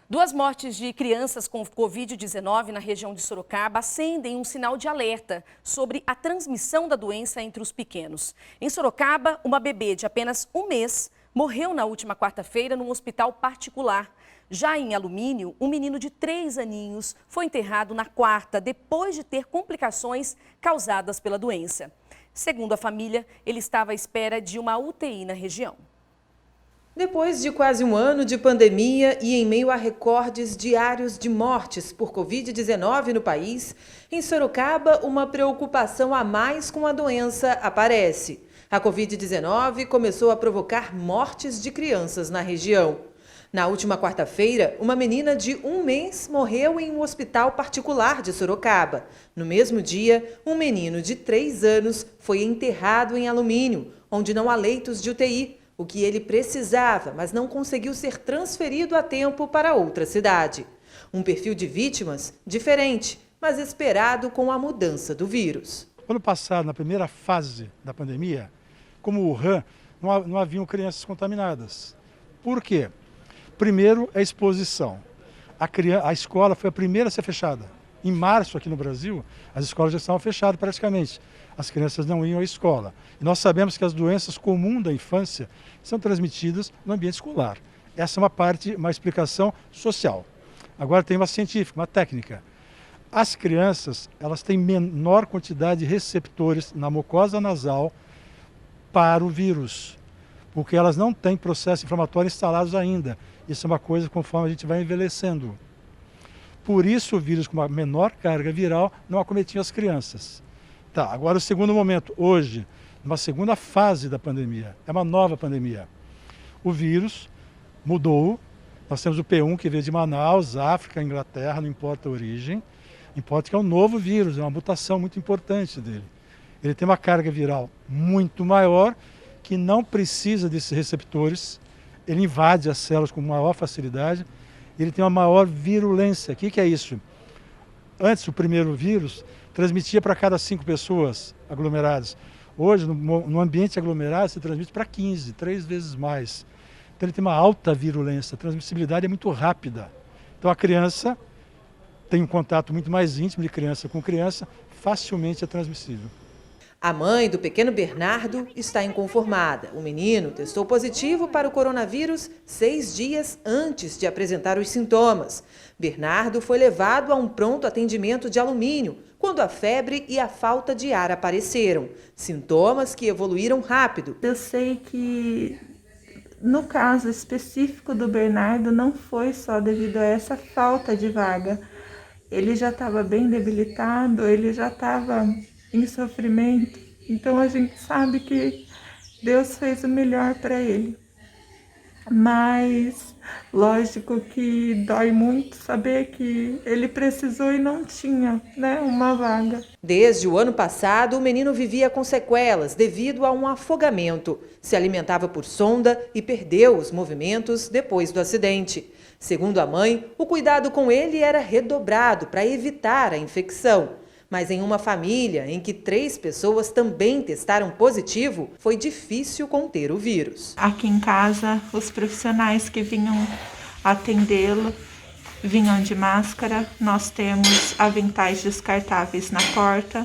Duas mortes de crianças com Covid-19 na região de Sorocaba acendem um sinal de alerta sobre a transmissão da doença entre os pequenos. Em Sorocaba, uma bebê de apenas um mês morreu na última quarta-feira num hospital particular. Já em Alumínio, um menino de 3 aninhos foi enterrado na quarta depois de ter complicações causadas pela doença. Segundo a família, ele estava à espera de uma UTI na região. Depois de quase um ano de pandemia e em meio a recordes diários de mortes por Covid-19 no país, em Sorocaba, uma preocupação a mais com a doença aparece. A Covid-19 começou a provocar mortes de crianças na região. Na última quarta-feira, uma menina de um mês morreu em um hospital particular de Sorocaba. No mesmo dia, um menino de 3 anos foi enterrado em Alumínio, onde não há leitos de UTI. O que ele precisava, mas não conseguiu ser transferido a tempo para outra cidade. Um perfil de vítimas diferente, mas esperado com a mudança do vírus. Ano passado, na primeira fase da pandemia, como o Wuhan, não haviam crianças contaminadas. Por quê? Primeiro, a exposição. A escola foi a primeira a ser fechada. Em março, aqui no Brasil, as escolas já estavam fechadas praticamente. As crianças não iam à escola. E nós sabemos que as doenças comuns da infância são transmitidas no ambiente escolar. Essa é uma explicação social. Agora tem uma científica, uma técnica. As crianças, elas têm menor quantidade de receptores na mucosa nasal para o vírus, porque elas não têm processo inflamatório instalados ainda. Isso é uma coisa conforme a gente vai envelhecendo. Por isso o vírus com uma menor carga viral não acometia as crianças. Tá, agora o segundo momento, hoje, uma segunda fase da pandemia, é uma nova pandemia. O vírus mudou, nós temos o P1 que veio de Manaus, África, Inglaterra, não importa a origem, importa que é um novo vírus, é uma mutação muito importante dele. Ele tem uma carga viral muito maior, que não precisa desses receptores, ele invade as células com maior facilidade, ele tem uma maior virulência. O que é isso? Antes, o primeiro vírus transmitia para cada 5 pessoas aglomeradas. Hoje, no ambiente aglomerado, se transmite para 15, 3 vezes mais. Então ele tem uma alta virulência, a transmissibilidade é muito rápida. Então a criança tem um contato muito mais íntimo de criança com criança, facilmente é transmissível. A mãe do pequeno Bernardo está inconformada. O menino testou positivo para o coronavírus 6 dias antes de apresentar os sintomas. Bernardo foi levado a um pronto atendimento de Alumínio, quando a febre e a falta de ar apareceram. Sintomas que evoluíram rápido. Eu sei que, no caso específico do Bernardo, não foi só devido a essa falta de vaga. Ele já estava bem debilitado, ele já estava em sofrimento. Então a gente sabe que Deus fez o melhor para ele. Mas lógico que dói muito saber que ele precisou e não tinha, uma vaga. Desde o ano passado, o menino vivia com sequelas devido a um afogamento. Se alimentava por sonda e perdeu os movimentos depois do acidente. Segundo a mãe, o cuidado com ele era redobrado para evitar a infecção. Mas em uma família em que 3 pessoas também testaram positivo, foi difícil conter o vírus. Aqui em casa, os profissionais que vinham atendê-lo vinham de máscara. Nós temos aventais descartáveis na porta,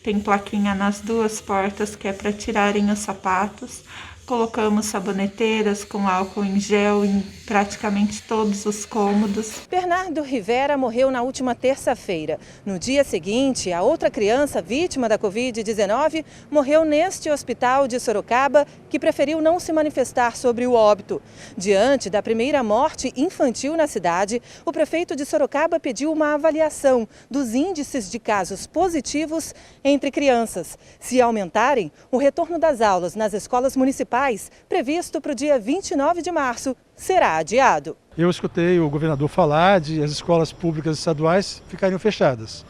tem plaquinha nas 2 portas que é para tirarem os sapatos. Colocamos saboneteiras com álcool em gel em praticamente todos os cômodos. Bernardo Rivera morreu na última terça-feira. No dia seguinte, a outra criança vítima da Covid-19 morreu neste hospital de Sorocaba, que preferiu não se manifestar sobre o óbito. Diante da primeira morte infantil na cidade, o prefeito de Sorocaba pediu uma avaliação dos índices de casos positivos entre crianças. Se aumentarem, o retorno das aulas nas escolas municipais, previsto para o dia 29 de março, será adiado. Eu escutei o governador falar de as escolas públicas estaduais ficariam fechadas.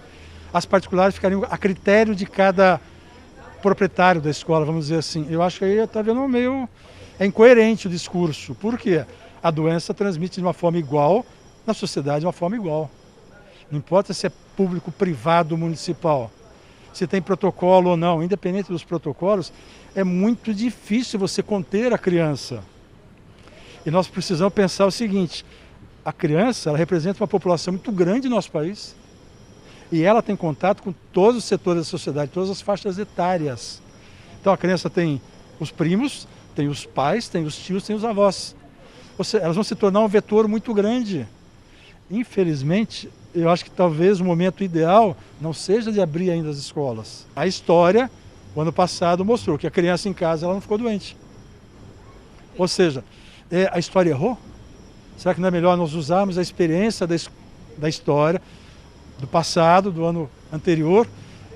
As particulares ficariam a critério de cada proprietário da escola, vamos dizer assim. Eu acho que aí está vendo meio incoerente o discurso. Por quê? A doença transmite de uma forma igual na sociedade, de uma forma igual. Não importa se é público, privado, municipal. Se tem protocolo ou não, independente dos protocolos, é muito difícil você conter a criança. E nós precisamos pensar o seguinte, A criança, ela representa uma população muito grande no nosso país e ela tem contato com todos os setores da sociedade, todas as faixas etárias. Então a criança tem os primos, tem os pais, tem os tios, tem os avós. Ou seja, elas vão se tornar um vetor muito grande. Infelizmente, eu acho que talvez o momento ideal não seja de abrir ainda as escolas. A história, o ano passado, mostrou que a criança em casa ela não ficou doente. Ou seja, a história errou? Será que não é melhor nós usarmos a experiência da história, do passado, do ano anterior,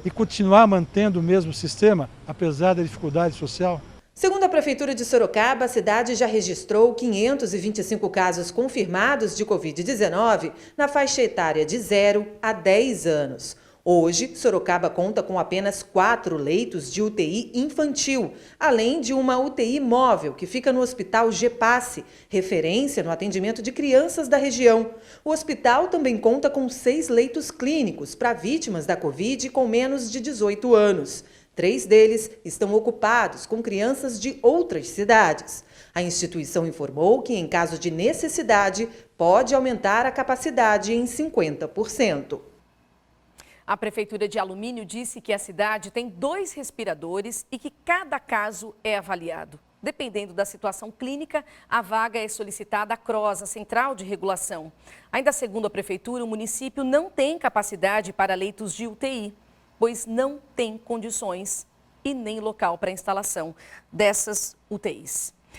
e continuar mantendo o mesmo sistema, apesar da dificuldade social? Segundo a Prefeitura de Sorocaba, a cidade já registrou 525 casos confirmados de Covid-19 na faixa etária de 0 a 10 anos. Hoje, Sorocaba conta com apenas 4 leitos de UTI infantil, além de uma UTI móvel que fica no Hospital Gepasse, referência no atendimento de crianças da região. O hospital também conta com 6 leitos clínicos para vítimas da Covid com menos de 18 anos. 3 deles estão ocupados com crianças de outras cidades. A instituição informou que, em caso de necessidade, pode aumentar a capacidade em 50%. A Prefeitura de Alumínio disse que a cidade tem 2 respiradores e que cada caso é avaliado. Dependendo da situação clínica, a vaga é solicitada à CROS, a Central de Regulação. Ainda segundo a Prefeitura, o município não tem capacidade para leitos de UTI, pois não tem condições e nem local para instalação dessas UTIs.